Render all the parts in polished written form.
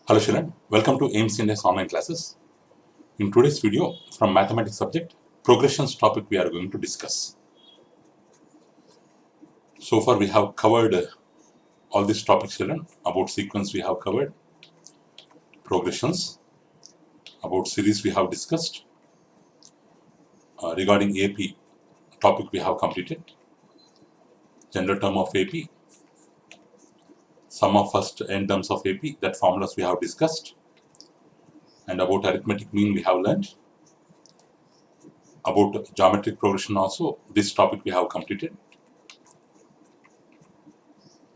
Hello children, welcome to AIMS India's online classes. In today's video from mathematics subject, progressions topic we are going to discuss. So far we have covered all these topics children. About sequence we have covered, progressions, about series we have discussed, regarding AP topic we have completed, general term of AP, sum of first n terms of AP, that formulas we have discussed, and about arithmetic mean we have learned. About geometric progression also, this topic we have completed,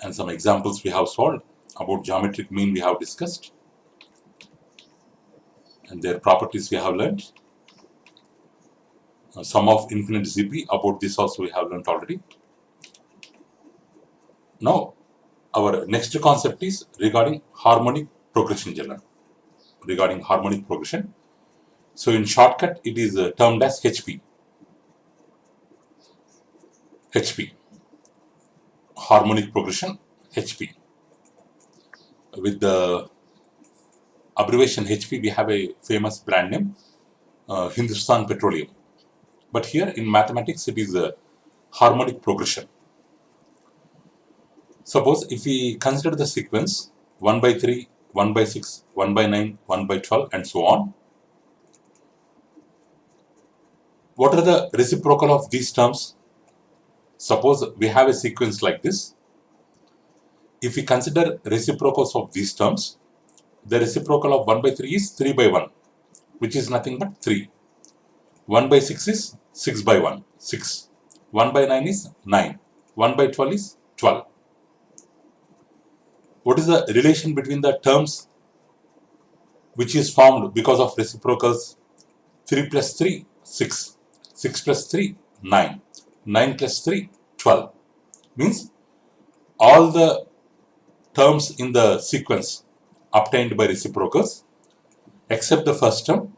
and some examples we have solved. About geometric mean we have discussed, and their properties we have learned. Sum of infinite ZP, about this also we have learned already. Now, our next concept is regarding harmonic progression children. Regarding harmonic progression. So, in shortcut, it is termed as HP. HP. Harmonic progression, HP. With the abbreviation HP, we have a famous brand name, Hindustan Petroleum. But here in mathematics, it is a harmonic progression. Suppose if we consider the sequence 1 by 3, 1 by 6, 1 by 9, 1 by 12 and so on. What are the reciprocal of these terms? Suppose we have a sequence like this. If we consider reciprocals of these terms, the reciprocal of 1 by 3 is 3 by 1, which is nothing but 3. 1 by 6 is 6 by 1, 6. 1 by 9 is 9. 1 by 12 is 12. What is the relation between the terms which is formed because of reciprocals? 3 plus 3, 6. 6 plus 3, 9. 9 plus 3, 12. Means all the terms in the sequence obtained by reciprocals except the first term,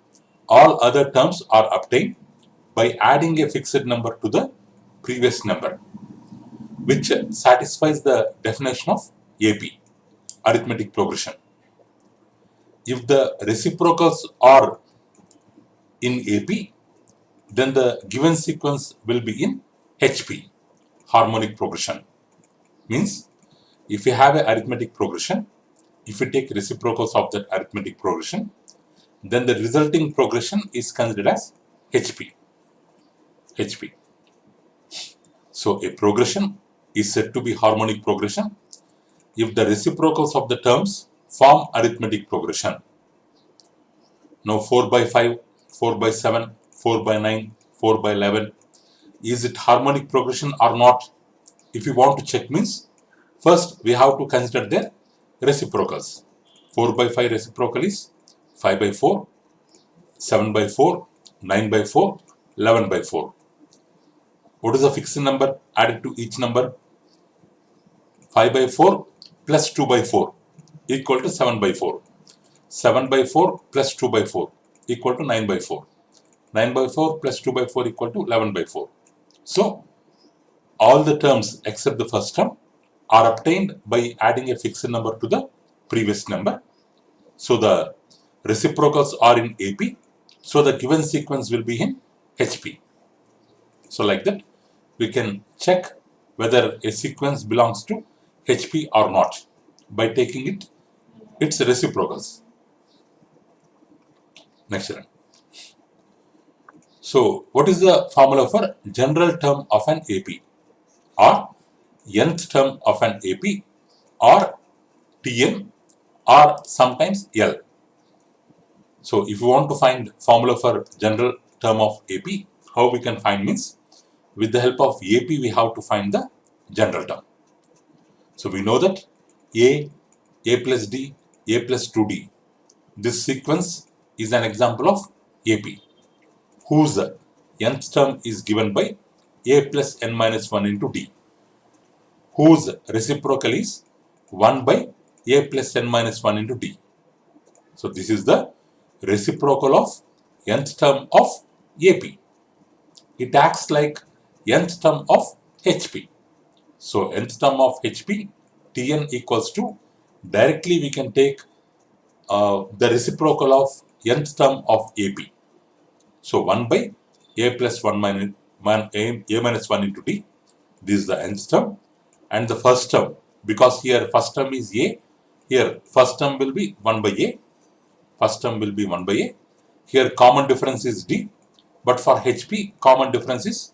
all other terms are obtained by adding a fixed number to the previous number, which satisfies the definition of AP, arithmetic progression. If the reciprocals are in AP, then the given sequence will be in HP, harmonic progression. Means if you have an arithmetic progression, if you take reciprocals of that arithmetic progression, then the resulting progression is considered as HP. HP. So a progression is said to be harmonic progression if the reciprocals of the terms form arithmetic progression. Now 4 by 5, 4 by 7, 4 by 9, 4 by 11, is it harmonic progression or not? If you want to check means, first we have to consider their reciprocals. 4 by 5 reciprocal is 5 by 4, 7 by 4, 9 by 4, 11 by 4. What is the fixed number added to each number? 5 by 4 plus 2 by 4 equal to 7 by 4. 7 by 4 plus 2 by 4 equal to 9 by 4. 9 by 4 plus 2 by 4 equal to 11 by 4. So, all the terms except the first term are obtained by adding a fixed number to the previous number. So, the reciprocals are in AP. So, the given sequence will be in HP. So, like that, we can check whether a sequence belongs to HP or not by taking its reciprocals. Next one. So, what is the formula for general term of an AP or nth term of an AP or Tn or sometimes L? So, if you want to find formula for general term of AP, how we can find means, with the help of AP we have to find the general term. So, we know that A plus D, A plus 2D. This sequence is an example of AP, whose nth term is given by A plus n minus 1 into D, whose reciprocal is 1 by A plus n minus 1 into D. So, this is the reciprocal of nth term of AP. It acts like nth term of HP. So, nth term of HP, Tn equals to, directly we can take the reciprocal of nth term of AP. So 1 by A plus 1 minus A minus 1 into D. This is the nth term. And the first term, because here first term is A, here first term will be 1 by A. First term will be 1 by A. Here common difference is D. But for HP, common difference is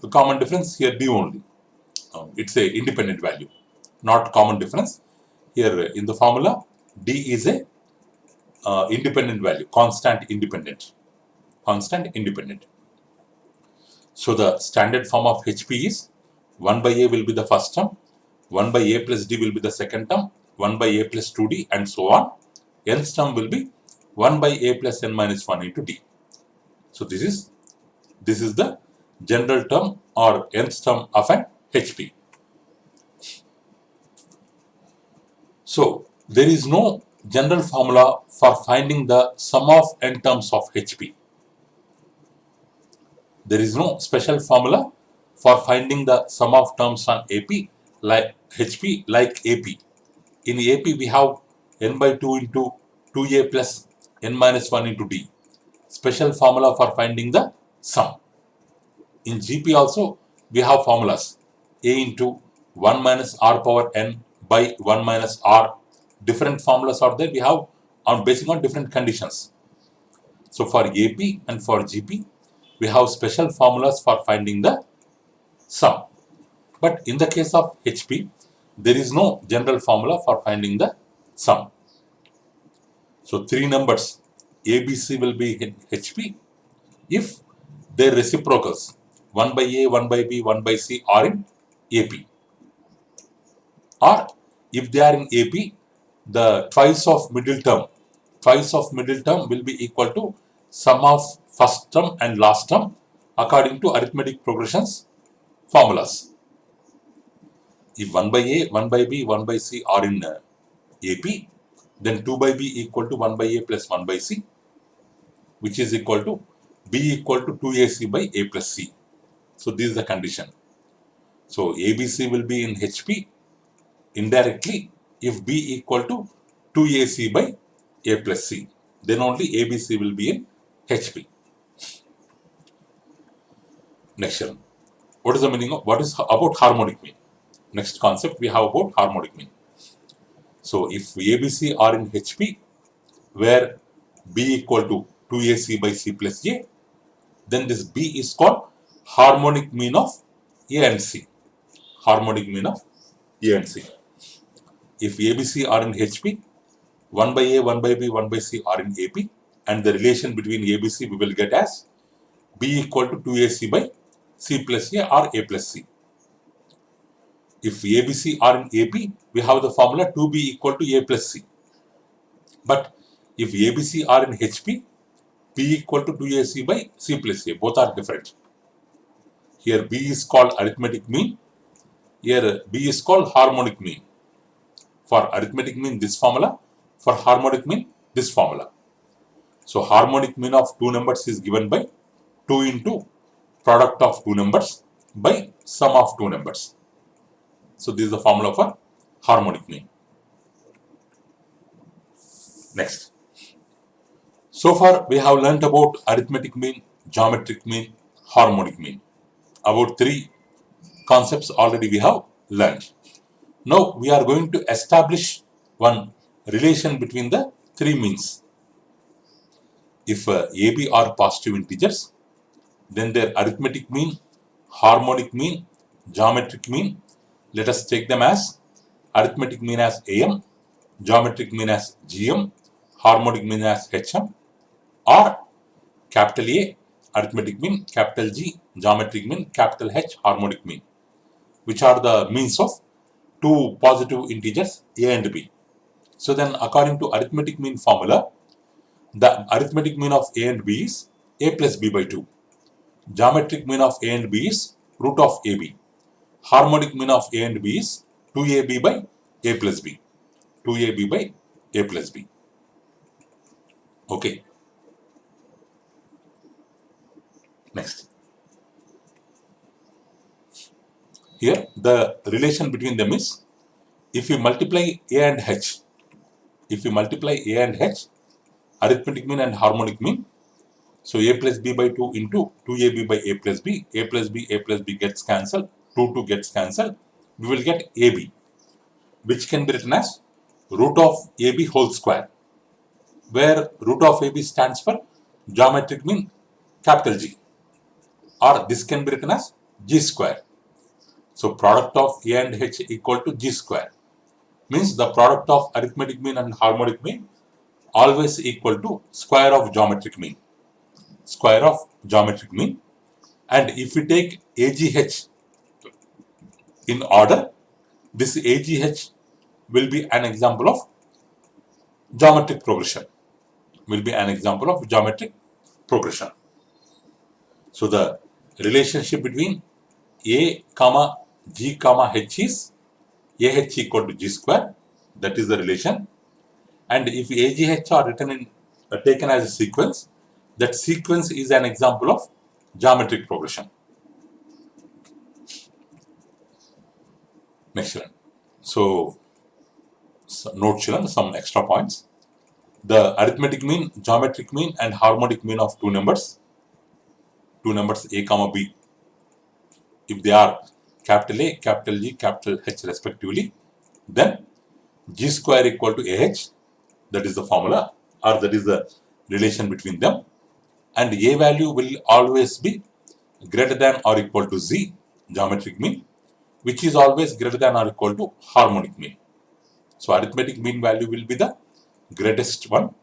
the common difference here D only. It's a independent value, not common difference. Here in the formula, D is a independent value, constant independent. So the standard form of HP is 1 by A will be the first term, 1 by A plus D will be the second term, 1 by A plus 2D and so on. Nth term will be 1 by A plus N minus 1 into D. So this is the general term or nth term of an HP. So there is no general formula for finding the sum of n terms of HP. There is no special formula for finding the sum of terms on AP like HP like AP. In AP we have n by 2 into 2A plus n minus 1 into D. Special formula for finding the sum. In GP also we have formulas A into 1 minus R power n by 1 minus R. Different formulas are there we have on basing on different conditions. So for AP and for GP we have special formulas for finding the sum. But in the case of HP, there is no general formula for finding the sum. So three numbers ABC will be in HP if their reciprocals 1 by A, 1 by B, 1 by C are in AP. Or if they are in AP, the twice of middle term will be equal to sum of first term and last term according to arithmetic progressions formulas. If 1 by A, 1 by B, 1 by C are in AP, then 2 by B equal to 1 by A plus 1 by C, which is equal to B equal to 2AC by A plus C. So this is the condition. So ABC will be in HP indirectly if B equal to 2AC by A plus C. Then only ABC will be in HP. Next one. What is the meaning of what is about harmonic mean? Next concept we have about harmonic mean. So if ABC are in HP where B equal to 2AC by C plus A, then this B is called harmonic mean of A and C. Harmonic mean of A and C. If ABC are in HP, 1 by A, 1 by B, 1 by C are in AP, and the relation between ABC we will get as B equal to 2AC by C plus A or A plus C. If ABC are in AP, we have the formula 2B equal to A plus C. But if ABC are in HP, B equal to 2AC by C plus A. Both are different. Here B is called arithmetic mean. Here B is called harmonic mean. For arithmetic mean this formula. For harmonic mean this formula. So harmonic mean of two numbers is given by 2 into product of two numbers by sum of two numbers. So this is the formula for harmonic mean. Next. So far we have learnt about arithmetic mean, geometric mean, harmonic mean. About three concepts already we have learnt. Now we are going to establish one relation between the three means. If AB are positive integers, then their arithmetic mean, harmonic mean, geometric mean, let us take them as arithmetic mean as AM, geometric mean as GM, harmonic mean as HM, or capital A, arithmetic mean, capital G, geometric mean, capital H, harmonic mean, which are the means of two positive integers A and B. So then according to arithmetic mean formula, the arithmetic mean of A and B is A plus B by 2. Geometric mean of A and B is root of AB. Harmonic mean of A and B is 2AB by A plus B. 2AB by A plus B. Okay. Next. Here the relation between them is If you multiply A and H, arithmetic mean and harmonic mean, so A plus B by 2 into 2AB by A plus B, A plus B gets cancelled, 2 gets cancelled, we will get AB, which can be written as root of AB whole square, where root of AB stands for geometric mean capital G, or this can be written as G square. So product of A and H equal to G square, means the product of arithmetic mean and harmonic mean always equal to square of geometric mean. And if we take AGH in order, this AGH will be an example of geometric progression. So the relationship between A comma G comma H is AH equal to G square. That is the relation. And if AGH are written in taken as a sequence, that sequence is an example of geometric progression. Next children. So note children, some extra points. The arithmetic mean, geometric mean and harmonic mean of two numbers A comma B, if they are capital A, capital G, capital H respectively, then G square equal to AH, that is the formula, or that is the relation between them, and A value will always be greater than or equal to Z, geometric mean, which is always greater than or equal to harmonic mean. So arithmetic mean value will be the greatest one,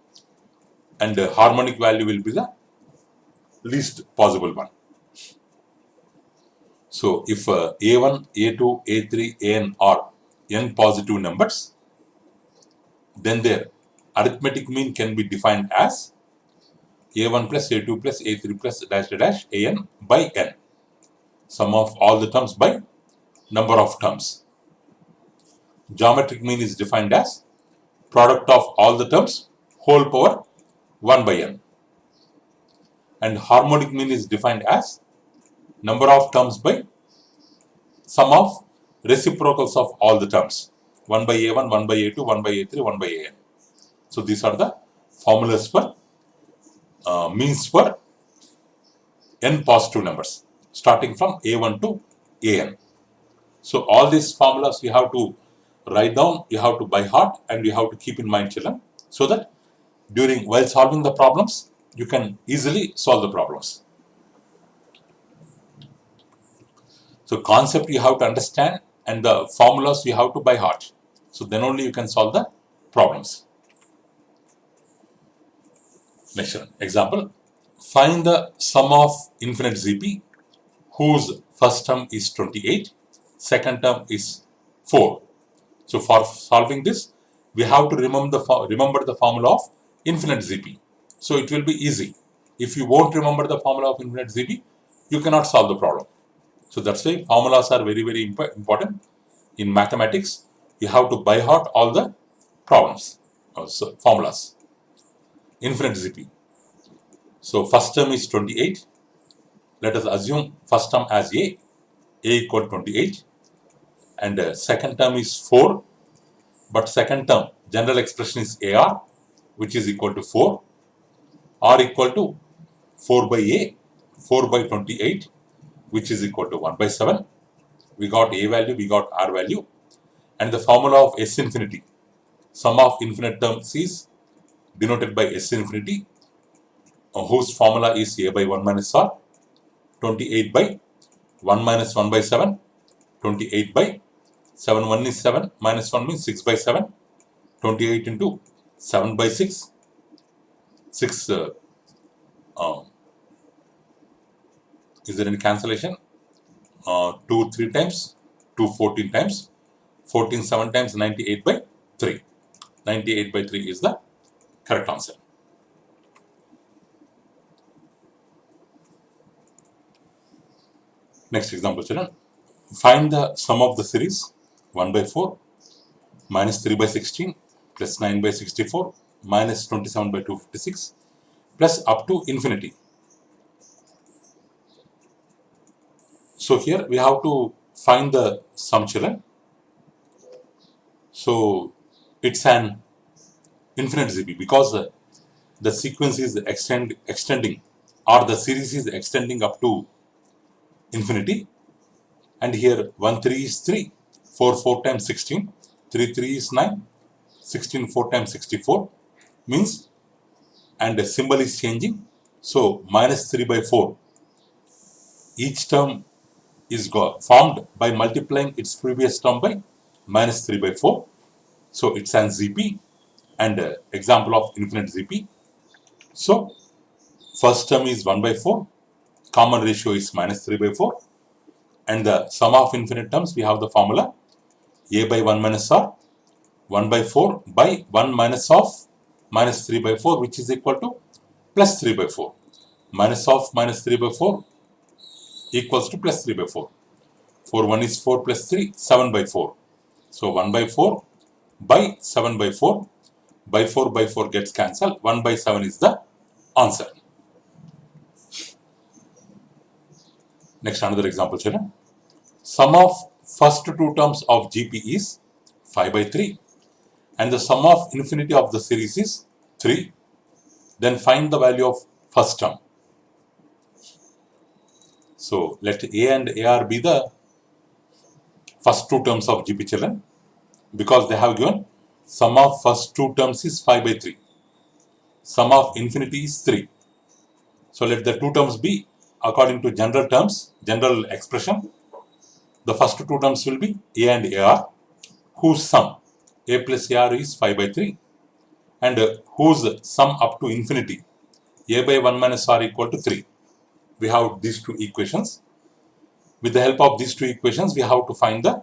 and harmonic value will be the least possible one. So if A1, A2, A3, An are n positive numbers, then their arithmetic mean can be defined as A1 plus A2 plus A3 plus dash dash An by n, sum of all the terms by number of terms. Geometric mean is defined as product of all the terms whole power 1 by n, and harmonic mean is defined as number of terms by sum of reciprocals of all the terms, 1 by A1, 1 by A2, 1 by A3, 1 by An. So these are the formulas for means for n positive numbers starting from A1 to An. So all these formulas you have to write down, you have to by heart, and you have to keep in mind children, so that while solving the problems you can easily solve the problems. So concept you have to understand, and the formulas you have to by heart. So then only you can solve the problems. Next example, find the sum of infinite ZP whose first term is 28, second term is 4. So for solving this, we have to remember the formula of infinite ZP. So it will be easy. If you won't remember the formula of infinite ZP, you cannot solve the problem. So that's why formulas are very, very important. In mathematics, you have to by heart all the problems, so formulas. Infinite ZP. So first term is 28. Let us assume first term as A equal to 28, and second term is 4, but second term general expression is AR, which is equal to 4, or equal to 4 by A, 4 by 28, which is equal to 1 by 7. We got A value, we got R value, and the formula of S infinity, sum of infinite terms is denoted by S infinity, whose formula is A by 1 minus R, 28 by 1 minus 1 by 7, 28 by 7, 1 is 7, minus 1 means 6 by 7, 28 into 7 by 6, 6, is there any cancellation? 2 3 times, 2 14 times, 14 7 times, 98 by 3. 98 by 3 is the correct answer. Next example children, find the sum of the series 1 by 4 minus 3 by 16 plus 9 by 64 minus 27 by 256 plus up to infinity. So here we have to find the sum children. So it's an infinite ZP because the sequence is extending, or the series is extending up to infinity. And here 1 3 is 3, 4 4 times 16, 3 3 is 9, 16 4 times 64 means, and the symbol is changing. So minus 3 by 4. Each term is formed by multiplying its previous term by minus 3 by 4. So it's an ZP and example of infinite ZP. So first term is 1 by 4, common ratio is minus 3 by 4, and the sum of infinite terms, we have the formula a by 1 minus r, 1 by 4 by 1 minus of minus 3 by 4, which is equal to plus 3 by 4. Minus of minus 3 by 4 equals to plus 3 by 4. 4 1 is 4 plus 3, 7 by 4. So 1 by 4 by 7 by 4, by 4 gets cancelled. 1 by 7 is the answer. Next, another example, children. Sum of first two terms of GP is 5 by 3, and the sum of infinity of the series is 3. Then find the value of first term. So let A and AR be the first two terms of GP, children, because they have given sum of first two terms is 5 by 3. Sum of infinity is 3. So let the two terms be according to general terms, general expression. The first two terms will be A and AR, whose sum A plus AR is 5 by 3, and whose sum up to infinity A by 1 minus R equal to 3. We have these two equations. With the help of these two equations, we have to find the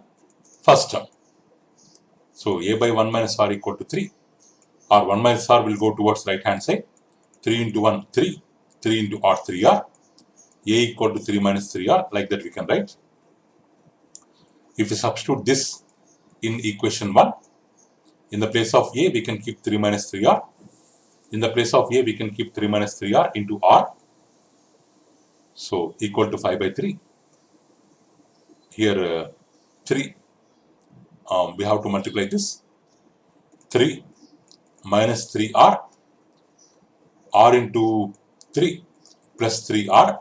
first term. So A by 1 minus R equal to 3, or 1 minus R will go towards right hand side. 3 into 1, 3. 3 into R, 3R. A equal to 3 minus 3R, like that we can write. If we substitute this in equation 1, in the place of A, we can keep 3 minus 3R. In the place of A, we can keep 3 minus 3R into R. So equal to 5 by 3. Here 3, we have to multiply this. 3 minus 3R, R into 3 plus 3R,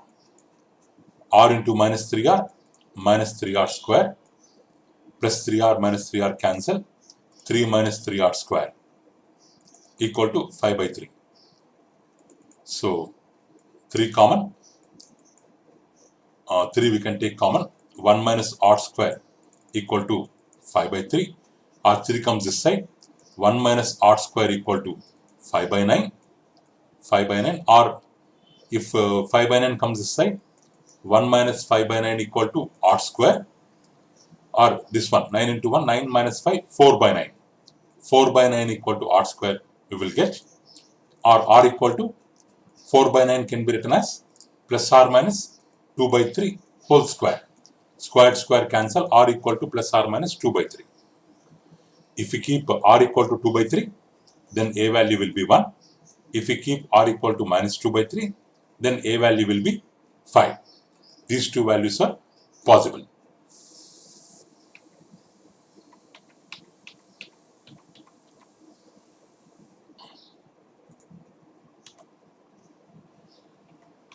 R into minus 3R, minus 3R square, plus 3R minus 3R cancel, 3 minus 3R square equal to 5 by 3. So 3 common, 3 we can take common, 1 minus R square equal to 5 by 3, R3 comes this side, 1 minus R square equal to 5 by 9, 5 by 9, or if 5 by 9 comes this side, 1 minus 5 by 9 equal to R square, or this one, 9 into 1, 9 minus 5, 4 by 9. 4 by 9 equal to R square we will get, or R equal to 4 by 9 can be written as plus R minus 2 by 3 whole square. Squared square cancel, R equal to plus R minus 2 by 3. If we keep R equal to 2 by 3, then A value will be 1. If we keep R equal to minus 2 by 3, then A value will be 5. These two values are possible.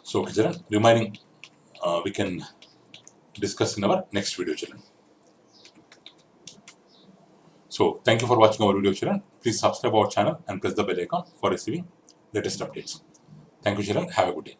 So, children, remaining we can discuss in our next video, children. So, thank you for watching our video, children. Please subscribe our channel and press the bell icon for receiving latest updates. Thank you, children. Have a good day.